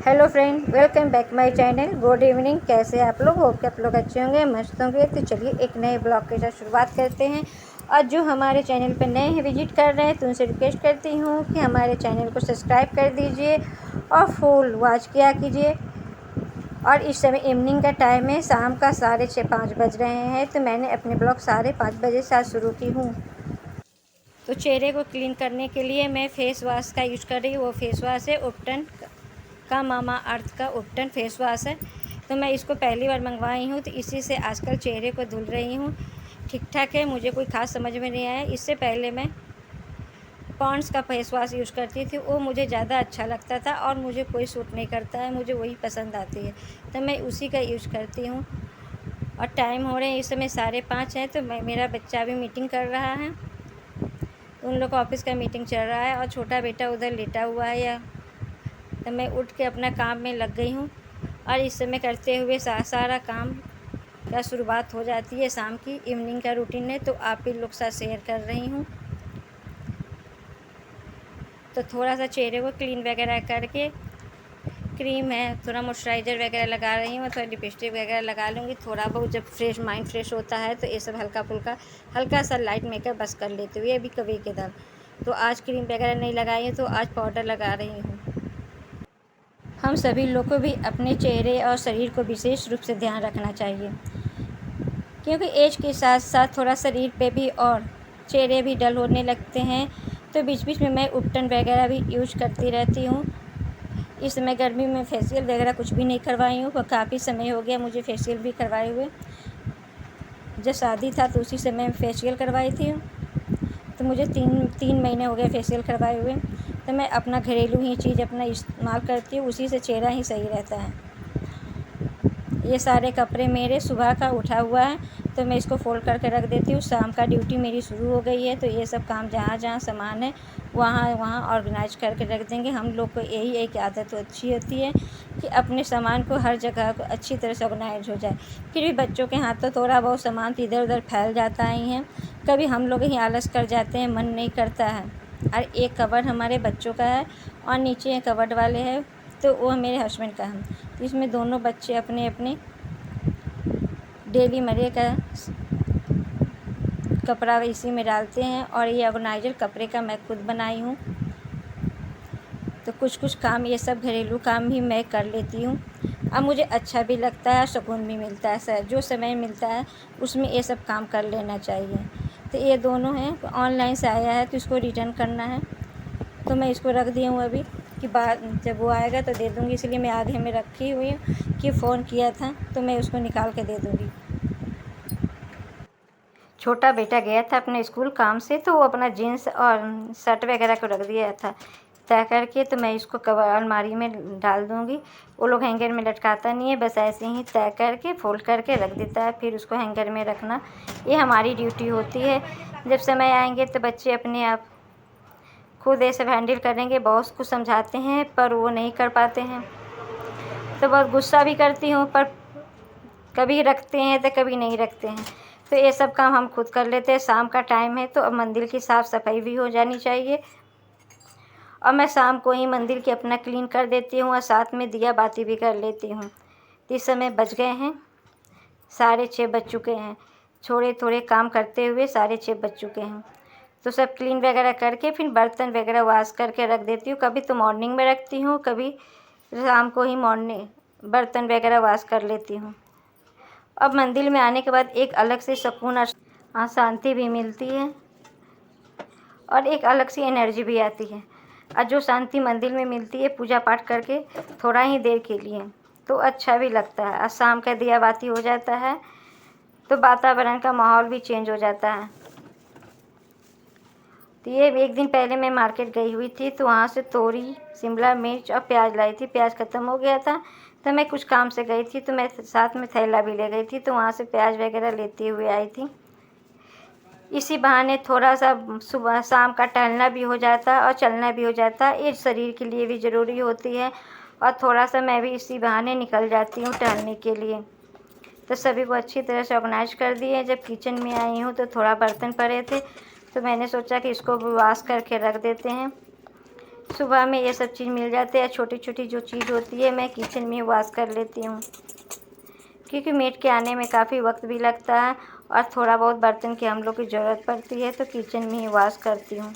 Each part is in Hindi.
Hello friend, welcome back my channel. Good evening. कैसे आप लोग? होप कि आप लोग अच्छे होंगे, मस्त होंगे। तो चलिए एक नए ब्लॉग के साथ शुरुआत करते हैं। और जो हमारे चैनल पर नए हैं, विजिट कर रहे हैं, तो उनसे रिक्वेस्ट करती हूँ कि हमारे चैनल को सब्सक्राइब कर दीजिए और फुल वॉच किया कीजिए। और इस समय इवनिंग का टाइम है, शाम का 4:30-5 बज रहे हैं। तो मैंने अपने ब्लॉग 5:30 बजे से शुरू की हूँ। तो चेहरे को क्लीन करने के लिए मैं फेस वॉश का यूज़ कर रही हूँ। वो फेस वॉश है उपटन का, मामा अर्थ का उपटन फेस वॉश है। तो मैं इसको पहली बार मंगवाई हूँ, तो इसी से आजकल चेहरे को धुल रही हूँ। ठीक ठाक है, मुझे कोई ख़ास समझ में नहीं आया। इससे पहले मैं पॉन्ड्स का फेस वॉश यूज़ करती थी, वो मुझे ज़्यादा अच्छा लगता था और मुझे कोई सूट नहीं करता है, मुझे वही पसंद आती है, तो मैं उसी का यूज़ करती हूँ। और टाइम हो रहे हैं इस समय 5:30 है। तो मेरा बच्चा भी मीटिंग कर रहा है, उन लोग का ऑफिस का मीटिंग चल रहा है और छोटा बेटा उधर लेटा हुआ है। या तो मैं उठ के अपना काम में लग गई हूँ। और इस समय करते हुए सारा काम का शुरुआत हो जाती है शाम की। इवनिंग का रूटीन है, तो आप ही लोग साथ शेयर कर रही हूँ। तो थोड़ा सा चेहरे को क्लीन वगैरह करके, क्रीम है, थोड़ा मॉइस्चराइज़र वगैरह लगा रही हूँ, थोड़ा लिपस्टिक वगैरह लगा लूँगी। थोड़ा बहुत जब माइंड फ्रेश होता है तो ये सब हल्का फुल्का हल्का सा लाइट मेकअप बस कर लेती हूँ, ये भी कभी कभार। तो आज क्रीम वगैरह नहीं लगाई है, तो आज पाउडर लगा रही हूँ। हम सभी लोग को भी अपने चेहरे और शरीर को विशेष रूप से ध्यान रखना चाहिए, क्योंकि एज के साथ साथ थोड़ा शरीर पे भी और चेहरे भी डल होने लगते हैं। तो बीच बीच में मैं उपटन वगैरह भी यूज करती रहती हूँ। इस समय गर्मी में फेशियल वगैरह कुछ भी नहीं करवाई हूँ, काफ़ी समय हो गया मुझे फेशियल भी करवाए हुए। जब शादी था तो उसी समय मैं फेशियल करवाई थी, तो मुझे तीन महीने हो गए फेशियल करवाए हुए। तो मैं अपना घरेलू ही चीज़ अपना इस्तेमाल करती हूँ, उसी से चेहरा ही सही रहता है। ये सारे कपड़े मेरे सुबह का उठा हुआ है, तो मैं इसको फोल्ड करके रख देती हूँ। शाम का ड्यूटी मेरी शुरू हो गई है, तो ये सब काम जहाँ जहाँ सामान है वहाँ वहाँ ऑर्गेनाइज करके रख देंगे। हम लोग को यही एक आदत अच्छी होती है कि अपने सामान को हर जगह को अच्छी तरह से ऑर्गेनाइज हो जाए। फिर भी बच्चों के हाथ तो थोड़ा बहुत सामान तो इधर उधर फैल जाता ही है, कभी हम लोग ही आलस कर जाते हैं, मन नहीं करता है। और एक कवर हमारे बच्चों का है और नीचे कवर्ड वाले है, तो वो मेरे हस्बैंड का है। तो इसमें दोनों बच्चे अपने अपने डेली मरे का कपड़ा इसी में डालते हैं। और ये ऑर्गेनाइजर कपड़े का मैं खुद बनाई हूँ। तो कुछ कुछ काम, ये सब घरेलू काम भी मैं कर लेती हूँ। अब मुझे अच्छा भी लगता है, सुकून भी मिलता है। सर जो समय मिलता है उसमें ये सब काम कर लेना चाहिए। तो ये दोनों हैं, ऑनलाइन से आया है तो इसको रिटर्न करना है, तो मैं इसको रख दी हूँ अभी कि बाद जब वो आएगा तो दे दूँगी। इसलिए मैं आगे में रखी हुई हूँ कि फ़ोन किया था तो मैं उसको निकाल के दे दूँगी। छोटा बेटा गया था अपने स्कूल काम से, तो वो अपना जीन्स और शर्ट वगैरह को रख दिया था तय करके। तो मैं इसको कवर अलमारी में डाल दूँगी। वो लोग हैंगर में लटकाता नहीं है, बस ऐसे ही तय करके फोल्ड करके रख देता है, फिर उसको हैंगर में रखना ये हमारी ड्यूटी होती है। जब समय आएंगे तो बच्चे अपने आप खुद ये सब हैंडल करेंगे। बहुत कुछ समझाते हैं पर वो नहीं कर पाते हैं, तो बहुत गुस्सा भी करती हूँ, पर कभी रखते हैं तो कभी नहीं रखते हैं। तो ये सब काम हम खुद कर लेते हैं। शाम का टाइम है, तो अब मंदिर की साफ़ सफाई भी हो जानी चाहिए, और मैं शाम को ही मंदिर की अपना क्लीन कर देती हूँ और साथ में दिया बाती भी कर लेती हूँ। इस समय बज गए हैं 6:30 बज चुके हैं। थोड़े थोड़े काम करते हुए 6:30 बज चुके हैं। तो सब क्लीन वगैरह करके फिर बर्तन वगैरह वॉश करके रख देती हूँ। कभी तो मॉर्निंग में रखती हूँ, कभी शाम को ही मॉर्निंग बर्तन वगैरह वॉश कर लेती हूँ। अब मंदिर में आने के बाद एक अलग से सुकून और शांति भी मिलती है, और एक अलग सी एनर्जी भी आती है। और जो शांति मंदिर में मिलती है पूजा पाठ करके थोड़ा ही देर के लिए, तो अच्छा भी लगता है। और शाम का दिया बाती हो जाता है तो वातावरण का माहौल भी चेंज हो जाता है। तो ये एक दिन पहले मैं मार्केट गई हुई थी, तो वहाँ से तोरी, शिमला मिर्च और प्याज लाई थी। प्याज ख़त्म हो गया था, तो मैं कुछ काम से गई थी, तो मैं साथ में थैला भी ले गई थी, तो वहाँ से प्याज वगैरह लेते हुए आई थी। इसी बहाने थोड़ा सा सुबह शाम का टहलना भी हो जाता है और चलना भी हो जाता है, ये शरीर के लिए भी ज़रूरी होती है। और थोड़ा सा मैं भी इसी बहाने निकल जाती हूँ टहलने के लिए। तो सभी को अच्छी तरह से ऑर्गेनाइज कर दिए। जब किचन में आई हूँ तो थोड़ा बर्तन पड़े थे, तो मैंने सोचा कि इसको भी वॉश करके रख देते हैं। सुबह में ये सब चीज़ मिल जाते हैं। छोटी छोटी जो चीज़ होती है मैं किचन में वॉश कर लेती हूँ, क्योंकि मेड के आने में काफ़ी वक्त भी लगता है और थोड़ा बहुत बर्तन की हम लोग की ज़रूरत पड़ती है, तो किचन में ही वॉश करती हूँ।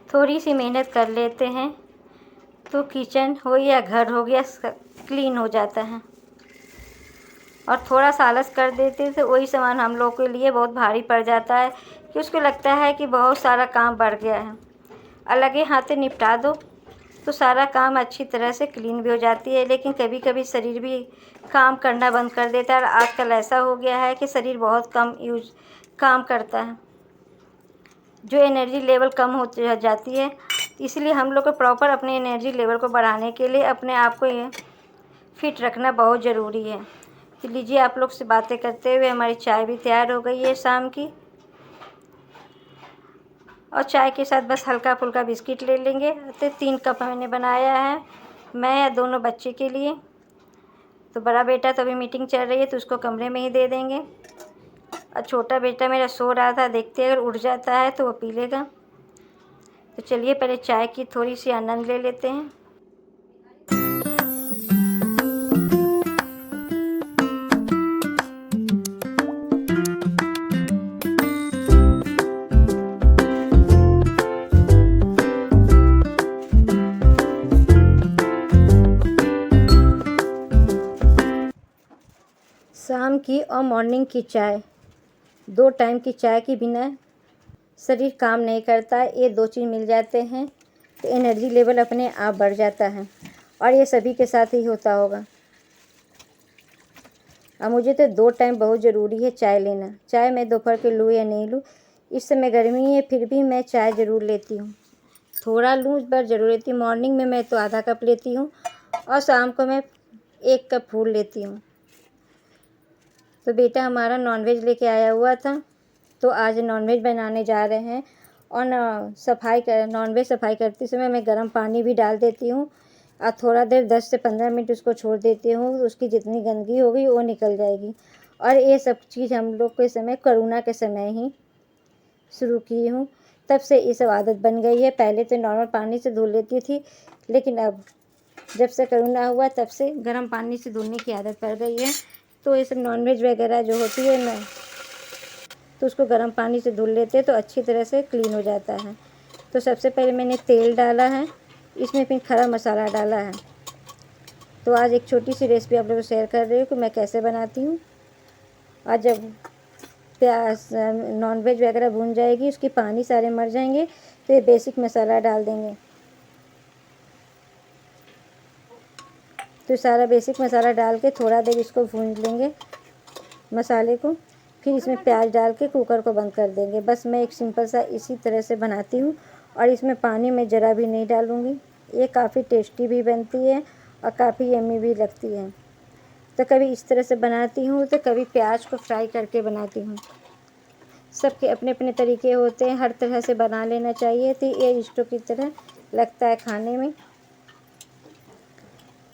थोड़ी सी मेहनत कर लेते हैं तो किचन हो या घर हो गया क्लीन हो जाता है, और थोड़ा सा आलस कर देते तो वही सामान हम लोग के लिए बहुत भारी पड़ जाता है, कि उसको लगता है कि बहुत सारा काम बढ़ गया है। अलग हाथे निपटा दो तो सारा काम अच्छी तरह से क्लीन भी हो जाती है, लेकिन कभी कभी शरीर भी काम करना बंद कर देता है। और आजकल ऐसा हो गया है कि शरीर बहुत कम काम करता है, जो एनर्जी लेवल कम हो जाती है। इसलिए हम लोग को प्रॉपर अपने एनर्जी लेवल को बढ़ाने के लिए अपने आप को ये फिट रखना बहुत ज़रूरी है। तो लीजिए, आप लोग से बातें करते हुए हमारी चाय भी तैयार हो गई है शाम की, और चाय के साथ बस हल्का फुल्का बिस्किट ले लेंगे। तो 3 कप मैंने बनाया है, मैं या दोनों बच्चे के लिए। तो बड़ा बेटा तो अभी मीटिंग चल रही है तो उसको कमरे में ही दे देंगे, और छोटा बेटा मेरा सो रहा था, देखते अगर उठ जाता है तो वो पी लेगा। तो चलिए पहले चाय की थोड़ी सी आनंद ले लेते हैं। शाम की और मॉर्निंग की चाय, 2 टाइम की चाय के बिना शरीर काम नहीं करता। ये 2 चीज़ मिल जाते हैं तो एनर्जी लेवल अपने आप बढ़ जाता है, और ये सभी के साथ ही होता होगा। अब मुझे तो 2 टाइम बहुत ज़रूरी है चाय लेना। चाय मैं दोपहर के लूँ या नहीं लूँ, इस समय गर्मी है फिर भी मैं चाय ज़रूर लेती हूँ। थोड़ा लूँ पर ज़रूर लेती हूँ। मॉर्निंग में मैं तो आधा कप लेती हूँ, और शाम को मैं 1 कप फुल लेती हूँ। तो बेटा हमारा नॉनवेज लेके आया हुआ था, तो आज नॉनवेज बनाने जा रहे हैं। और नॉनवेज सफाई करते समय मैं गर्म पानी भी डाल देती हूँ, और थोड़ा देर 10 से 15 मिनट उसको छोड़ देती हूँ, उसकी जितनी गंदगी होगी वो निकल जाएगी। और ये सब चीज़ हम लोग के समय कोरोना के समय ही शुरू की हूँ, तब से ये सब आदत बन गई है। पहले तो नॉर्मल पानी से धो लेती थी, लेकिन अब जब से कोरोना हुआ तब से गर्म पानी से धुलने की आदत पड़ गई है। तो ये सब नॉनवेज वगैरह जो होती है मैं तो उसको गर्म पानी से धुल लेते तो अच्छी तरह से क्लीन हो जाता है। तो सबसे पहले मैंने तेल डाला है, इसमें फिर खड़ा मसाला डाला है। तो आज एक छोटी सी रेसिपी आप लोगों को शेयर कर रही हूँ कि मैं कैसे बनाती हूँ। और जब प्याज नॉनवेज वगैरह भून जाएगी, उसकी पानी सारे मर जाएंगे, तो ये बेसिक मसाला डाल देंगे। तो सारा बेसिक मसाला डाल के थोड़ा देर इसको भून लेंगे मसाले को, फिर इसमें प्याज डाल के कुकर को बंद कर देंगे। बस मैं एक सिंपल सा इसी तरह से बनाती हूँ, और इसमें पानी मैं ज़रा भी नहीं डालूँगी। ये काफ़ी टेस्टी भी बनती है और काफ़ी यम्मी भी लगती है। तो कभी इस तरह से बनाती हूँ, तो कभी प्याज को फ्राई करके बनाती हूँ। सबके अपने अपने तरीके होते हैं, हर तरह से बना लेना चाहिए। तो ये इष्टों की तरह लगता है खाने में।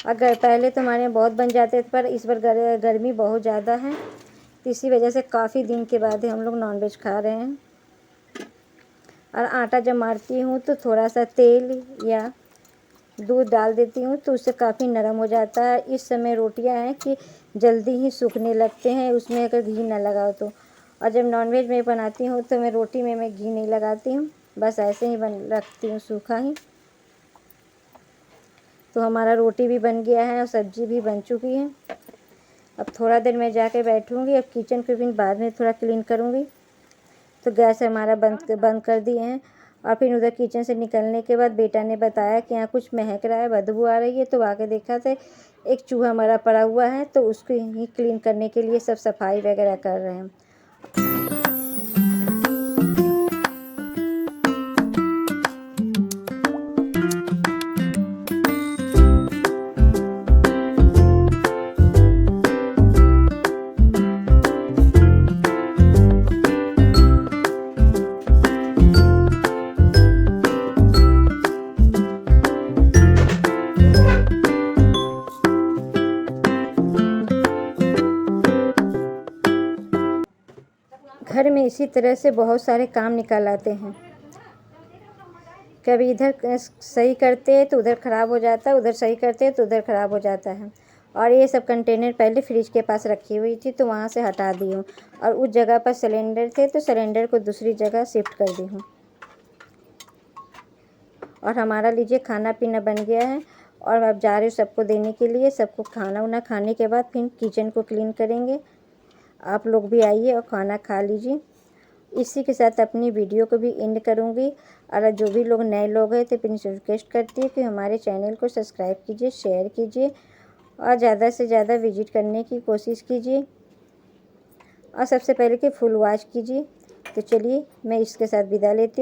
अगर पहले तो हमारे यहाँ बहुत बन जाते थे, पर इस बार गर्मी बहुत ज़्यादा है, तो इसी वजह से काफ़ी दिन के बाद ही हम लोग नॉनवेज खा रहे हैं। और आटा जब मारती हूँ तो थोड़ा सा तेल या दूध डाल देती हूँ, तो उससे काफ़ी नरम हो जाता है। इस समय रोटियां हैं कि जल्दी ही सूखने लगते हैं, उसमें अगर घी ना लगाओ तो। और जब नॉनवेज में बनाती हूँ तो मैं रोटी में मैं घी नहीं लगाती हूँ, बस ऐसे ही रखती हूँ सूखा ही। तो हमारा रोटी भी बन गया है और सब्ज़ी भी बन चुकी है। अब थोड़ा देर मैं जाके बैठूँगी। अब किचन को भी बाद में थोड़ा क्लीन करूँगी। तो गैस हमारा बंद कर दिए हैं। और फिर उधर किचन से निकलने के बाद बेटा ने बताया कि यहाँ कुछ महक रहा है, बदबू आ रही है। तो आके देखा तो एक चूहा मरा पड़ा हुआ है, तो उसको ही क्लीन करने के लिए सब सफाई वगैरह कर रहे हैं। घर में इसी तरह से बहुत सारे काम निकल आते हैं। कभी इधर सही करते हैं तो उधर ख़राब हो जाता है, उधर सही करते हैं तो उधर ख़राब हो जाता है। और ये सब कंटेनर पहले फ्रिज के पास रखी हुई थी तो वहाँ से हटा दी हूँ, और उस जगह पर सिलेंडर थे तो सिलेंडर को दूसरी जगह शिफ्ट कर दी हूँ। और हमारा लीजिए खाना पीना बन गया है, और अब जा रही हूँ सबको देने के लिए। सबको खाना वाना खाने के बाद फिर किचन को क्लीन करेंगे। आप लोग भी आइए और खाना खा लीजिए। इसी के साथ अपनी वीडियो को भी एंड करूँगी। और जो भी लोग नए लोग हैं तो प्लीज़ रिक्वेस्ट करती है कि हमारे चैनल को सब्सक्राइब कीजिए, शेयर कीजिए और ज़्यादा से ज़्यादा विजिट करने की कोशिश कीजिए, और सबसे पहले कि फुल वॉच कीजिए। तो चलिए मैं इसके साथ विदा लेती हूँ।